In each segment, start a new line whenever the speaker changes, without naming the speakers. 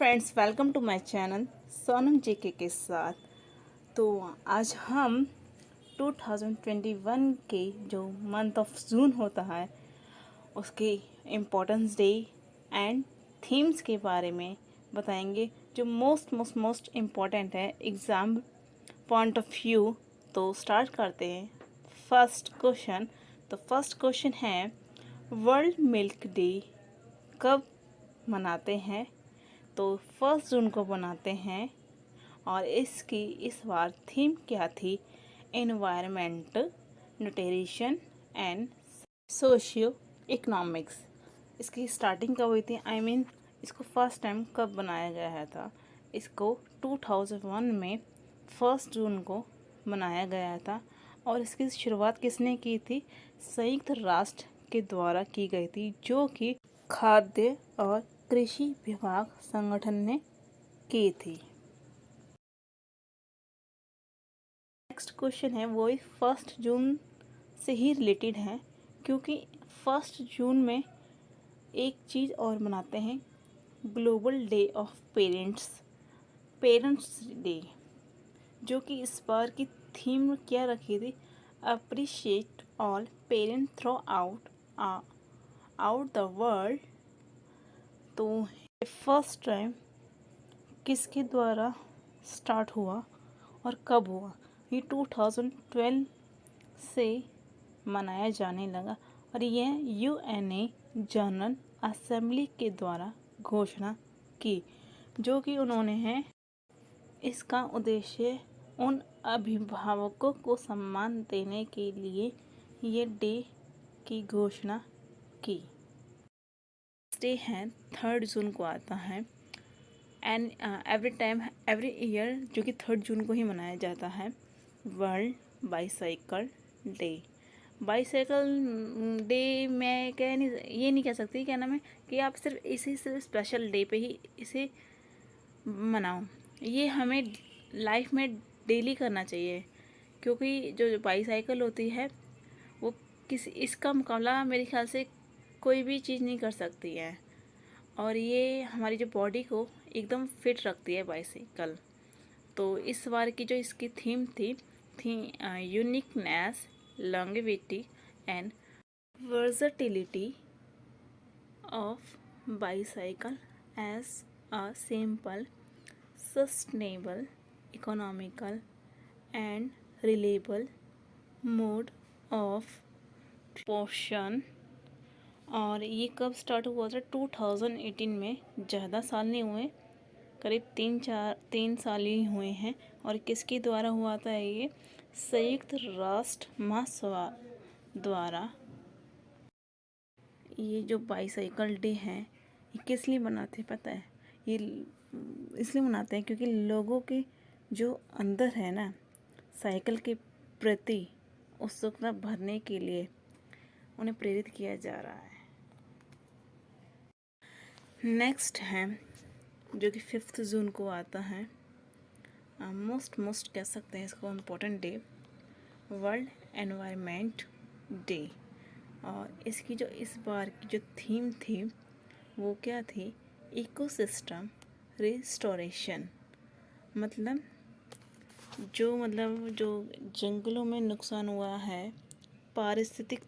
Friends, welcome to my channel Sonam JK के साथ। तो आज हम 2021 के जो मंथ ऑफ जून होता है उसके इम्पोर्टेंस डे एंड थीम्स के बारे में बताएंगे, जो मोस्ट इम्पोर्टेंट है एग्ज़ाम पॉइंट ऑफ व्यू। तो स्टार्ट करते हैं। फर्स्ट क्वेश्चन है, वर्ल्ड मिल्क डे कब मनाते हैं? तो 1 जून को बनाते हैं। और इसकी इस बार थीम क्या थी? Environment, nutrition and socio economics. इसकी स्टार्टिंग कब हुई थी? इसको फर्स्ट टाइम कब बनाया गया था? इसको 2001 में 1 जून को बनाया गया था। और इसकी शुरुआत किसने की थी? संयुक्त राष्ट्र के द्वारा की गई थी, जो कि खाद्य और कृषि विभाग संगठन ने की थी। नेक्स्ट क्वेश्चन है, वो 1 जून से ही रिलेटेड है, क्योंकि 1 जून में एक चीज़ और मनाते हैं, global day of parents day, जो कि इस बार की थीम क्या रखी थी? Appreciate all parent through out the world. तो फर्स्ट टाइम किसके द्वारा स्टार्ट हुआ और कब हुआ? ये 2012 से मनाया जाने लगा, और यह यूएनए जनरल असेंबली के द्वारा घोषणा की, जो कि उन्होंने है। इसका उद्देश्य उन अभिभावकों को सम्मान देने के लिए ये डे की घोषणा की। डे है 3 जून को आता है, एंड एवरी ईयर, जो कि 3 जून को ही मनाया जाता है, world bicycle day. Bicycle day मैं ये नहीं कह सकती, क्या नाम है, कि आप सिर्फ स्पेशल डे पे ही इसे मनाओ। ये हमें लाइफ में डेली करना चाहिए, क्योंकि जो बाईसाइकिल होती है वो इसका मुकाबला मेरे ख्याल से कोई भी चीज़ नहीं कर सकती है। और ये हमारी जो बॉडी को एकदम फिट रखती है बाईसाइकिल। तो इस बार की जो इसकी थीम थी uniqueness, longevity and versatility of bicycle as a simple, sustainable, economical and reliable mode of transportation. और ये कब स्टार्ट हुआ था? 2018 में। ज़्यादा साल नहीं हुए, करीब 3 साल ही हुए हैं। और किसके द्वारा हुआ था ये? संयुक्त राष्ट्र महासभा द्वारा। ये जो बाईसाइकिल डे है, ये किस लिए मनाते हैं पता है? ये इसलिए मनाते हैं क्योंकि लोगों के जो अंदर है ना, साइकिल के प्रति उत्सुकता भरने के लिए उन्हें प्रेरित किया जा रहा है। नेक्स्ट है, जो कि 5 जून को आता है, मोस्ट कह सकते हैं इसको important day, world environment day. और इसकी जो इस बार की जो थीम थी वो क्या थी? Ecosystem restoration. मतलब जो जंगलों में नुकसान हुआ है, पारिस्थितिक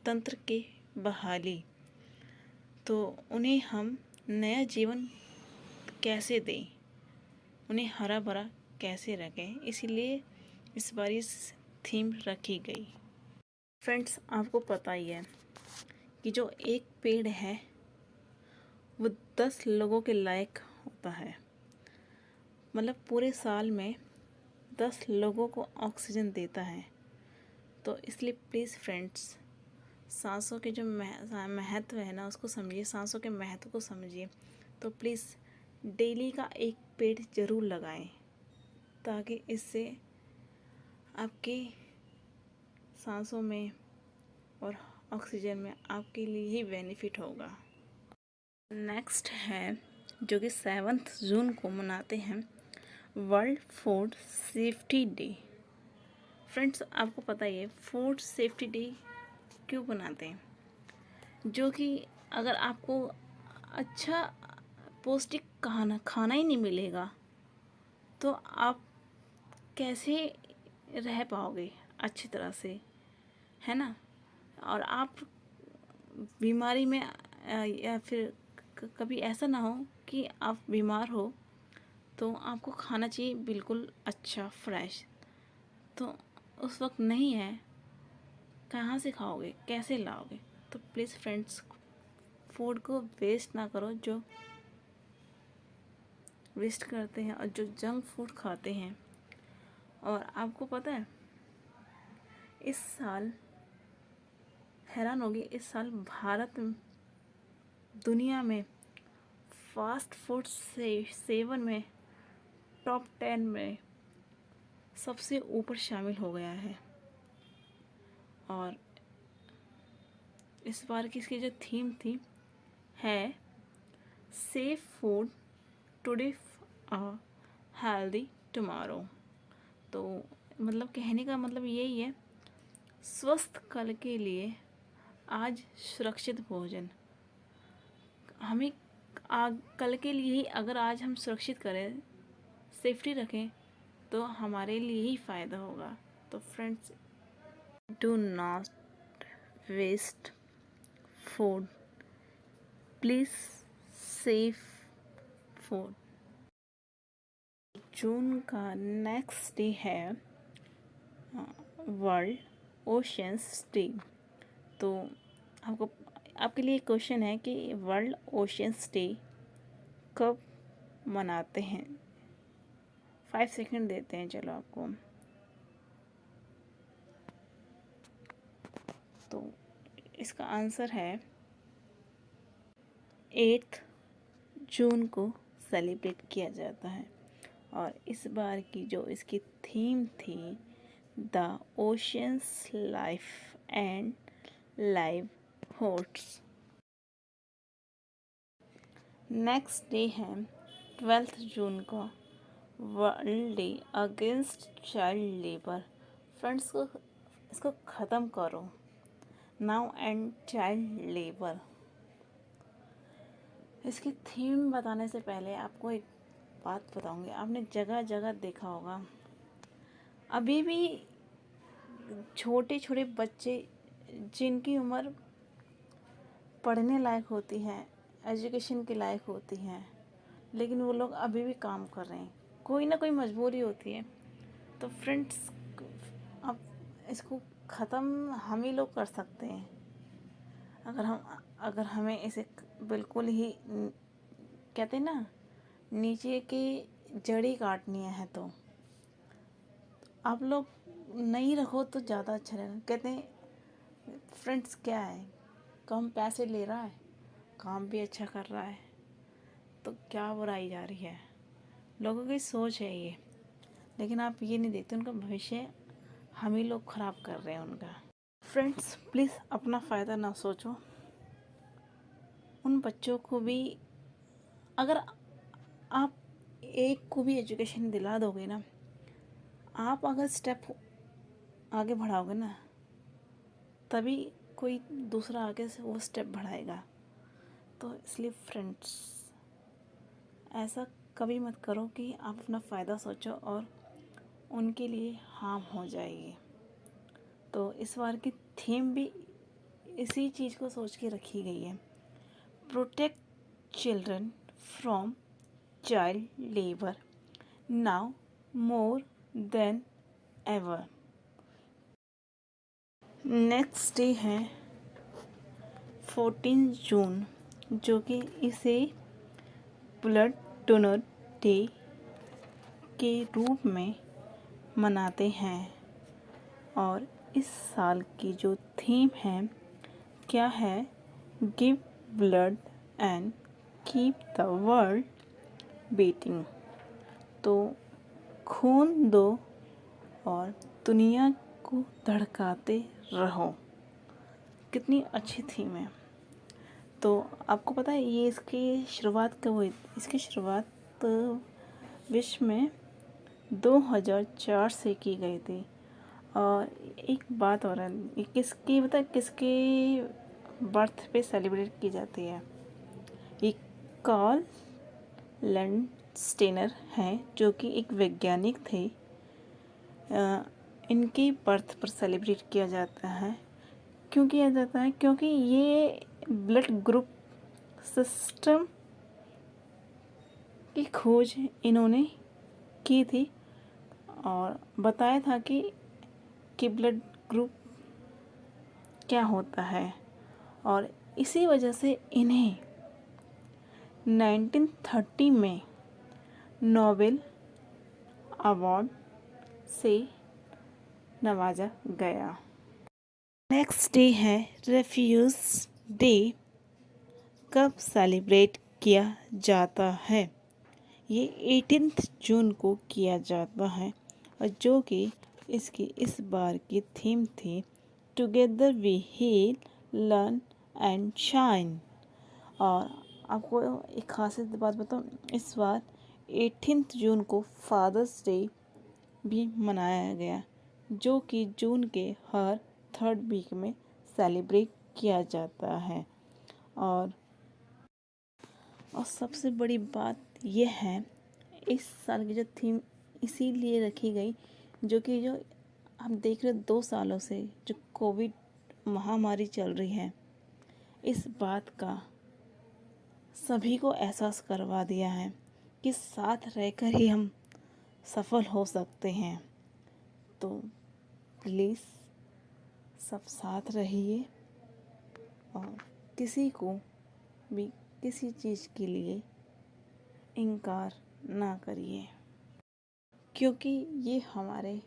तंत्र की बहाली, तो उन्हें हम नया जीवन कैसे दें, उन्हें हरा भरा कैसे रखें, इसीलिए इस बार इस थीम रखी गई। फ्रेंड्स, आपको पता ही है कि जो एक पेड़ है वो 10 लोगों के लायक होता है। मतलब पूरे साल में 10 लोगों को ऑक्सीजन देता है। तो इसलिए प्लीज़ फ्रेंड्स, सांसों के जो महत्व है ना, उसको समझिए, सांसों के महत्व को समझिए। तो प्लीज़ डेली का एक पेड़ ज़रूर लगाएं, ताकि इससे आपकी सांसों में और ऑक्सीजन में आपके लिए ही बेनिफिट होगा। नेक्स्ट है, जो कि 7 जून को मनाते हैं, world food safety day. Friends, आपको पता ही है फूड सेफ्टी डे क्यों बनाते हैं? जो कि अगर आपको अच्छा पौष्टिक खाना ही नहीं मिलेगा तो आप कैसे रह पाओगे अच्छी तरह से, है ना। और आप बीमारी में या फिर कभी ऐसा ना हो कि आप बीमार हो तो आपको खाना चाहिए बिल्कुल अच्छा फ्रेश, तो उस वक्त नहीं है, कहाँ से खाओगे, कैसे लाओगे। तो प्लीज़ फ्रेंड्स, फूड को वेस्ट ना करो। जो वेस्ट करते हैं और जो जंक फूड खाते हैं, और आपको पता है इस साल, हैरान होगी, इस साल भारत दुनिया में फास्ट फूड से सेवन में टॉप 10 में सबसे ऊपर शामिल हो गया है। और इस बार की इसकी जो थीम थी है safe food today a healthy tomorrow. तो मतलब कहने का मतलब यही है, स्वस्थ कल के लिए आज सुरक्षित भोजन। हमें कल के लिए ही अगर आज हम सुरक्षित करें, सेफ्टी रखें, तो हमारे लिए ही फ़ायदा होगा। तो friends, do not waste food, please save food. जून का नेक्स्ट डे है वर्ल्ड ओशंस डे। तो आपके लिए क्वेश्चन है कि वर्ल्ड ओशंस डे कब मनाते हैं। 5 सेकंड देते हैं चलो आपको। तो इसका आंसर है 8 जून को सेलिब्रेट किया जाता है। और इस बार की जो इसकी थीम थी, the oceans life and livelihoods. Next day है 12 जून को world day against child labour. Friends, को इसको ख़त्म करो, नाउ एंड चाइल्ड लेबर। इसकी थीम बताने से पहले आपको एक बात बताऊंगी। आपने जगह जगह देखा होगा, अभी भी छोटे छोटे बच्चे जिनकी उम्र पढ़ने लायक होती है, एजुकेशन के लायक होती है, लेकिन वो लोग अभी भी काम कर रहे हैं। कोई ना कोई मजबूरी होती है। तो फ्रेंड्स, अब इसको ख़त्म हम ही लोग कर सकते हैं। अगर हमें इसे बिल्कुल ही कहते हैं ना, नीचे की जड़ी काटनी है, तो आप लोग नहीं रखो तो ज़्यादा अच्छा रहेगा। कहते हैं फ्रेंड्स, क्या है, कम पैसे ले रहा है, काम भी अच्छा कर रहा है, तो क्या बुराई जा रही है। लोगों की सोच है ये, लेकिन आप ये नहीं देखते उनका भविष्य हम ही लोग ख़राब कर रहे हैं उनका। फ्रेंड्स, प्लीज़ अपना फ़ायदा ना सोचो। उन बच्चों को भी, अगर आप एक को भी एजुकेशन दिला दोगे ना, आप अगर स्टेप आगे बढ़ाओगे ना, तभी कोई दूसरा आगे से वो स्टेप बढ़ाएगा। तो इसलिए फ्रेंड्स, ऐसा कभी मत करो कि आप अपना फ़ायदा सोचो और उनके लिए हार्म हो जाएगी। तो इस बार की थीम भी इसी चीज़ को सोच के रखी गई है, protect children from child labour now more than ever. Next day है 14 जून, जो कि इसे ब्लड डोनर डे के रूप में मनाते हैं। और इस साल की जो थीम है, क्या है, give blood and keep the world beating. तो खून दो और दुनिया को धड़काते रहो। कितनी अच्छी थीम है। तो आपको पता है ये इसकी शुरुआत कब हुई? इसकी शुरुआत विश्व में 2004 से की गई थी। और एक बात और है, ये किसके बर्थ पे सेलिब्रेट की जाती है? ये कार्ल लैंडस्टेनर हैं, जो कि एक वैज्ञानिक थे। इनकी बर्थ पर सेलिब्रेट किया जाता है। क्यों किया जाता है? क्योंकि ये ब्लड ग्रुप सिस्टम की खोज इन्होंने की थी और बताया था कि ब्लड ग्रुप क्या होता है, और इसी वजह से इन्हें 1930 में नोबेल अवार्ड से नवाजा गया। नेक्स्ट डे है रेफ्यूज डे। कब सेलिब्रेट किया जाता है? ये 18 जून को किया जाता है, और जो कि इसकी इस बार की थीम थी together we heal learn and shine. और आपको एक खास बात बताऊँ, इस बार 18 जून को फादर्स डे भी मनाया गया, जो कि जून के हर 3rd वीक में सेलिब्रेट किया जाता है। और सबसे बड़ी बात यह है, इस साल की जो थीम इसीलिए रखी गई, जो हम देख रहे 2 सालों से जो कोविड महामारी चल रही है, इस बात का सभी को एहसास करवा दिया है कि साथ रहकर ही हम सफल हो सकते हैं। तो प्लीज़ सब साथ रहिए और किसी को भी किसी चीज़ के लिए इनकार ना करिए, क्योंकि ये हमारे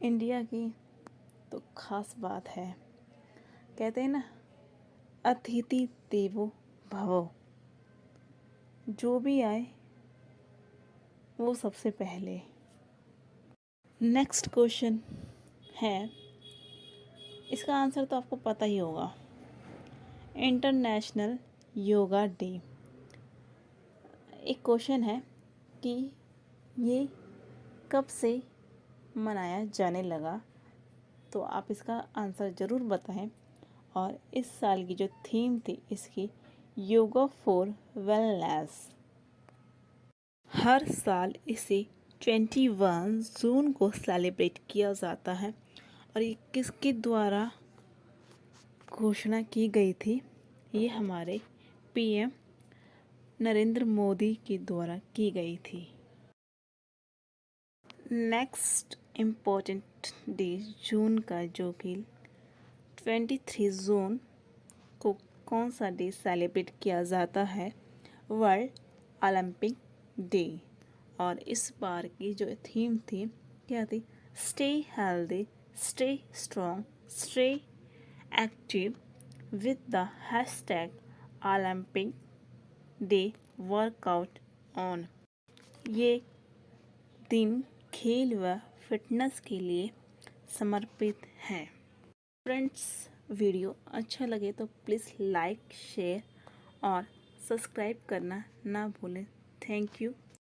इंडिया की तो ख़ास बात है। कहते हैं ना, अतिथि देवो भव। जो भी आए वो सबसे पहले। नेक्स्ट क्वेश्चन है, इसका आंसर तो आपको पता ही होगा। International yoga day. एक क्वेश्चन है कि ये कब से मनाया जाने लगा, तो आप इसका आंसर ज़रूर बताएं। और इस साल की जो थीम थी इसकी, योगा फॉर वेलनेस। हर साल इसे 21 जून को सेलिब्रेट किया जाता है, और ये किसके द्वारा घोषणा की गई थी? ये हमारे पीएम नरेंद्र मोदी के द्वारा की गई थी। नेक्स्ट इम्पोर्टेंट डे जून का, जो कि 23 जून को कौन सा डे सेलिब्रेट किया जाता है? World Olympic day. और इस बार की जो थीम थी, क्या थी? Stay healthy, stay strong, stay active with the hashtag Olympic day workout on. ये दिन खेल व फिटनेस के लिए समर्पित है। फ्रेंड्स, वीडियो अच्छा लगे तो प्लीज़ लाइक, शेयर और सब्सक्राइब करना ना भूलें। Thank you.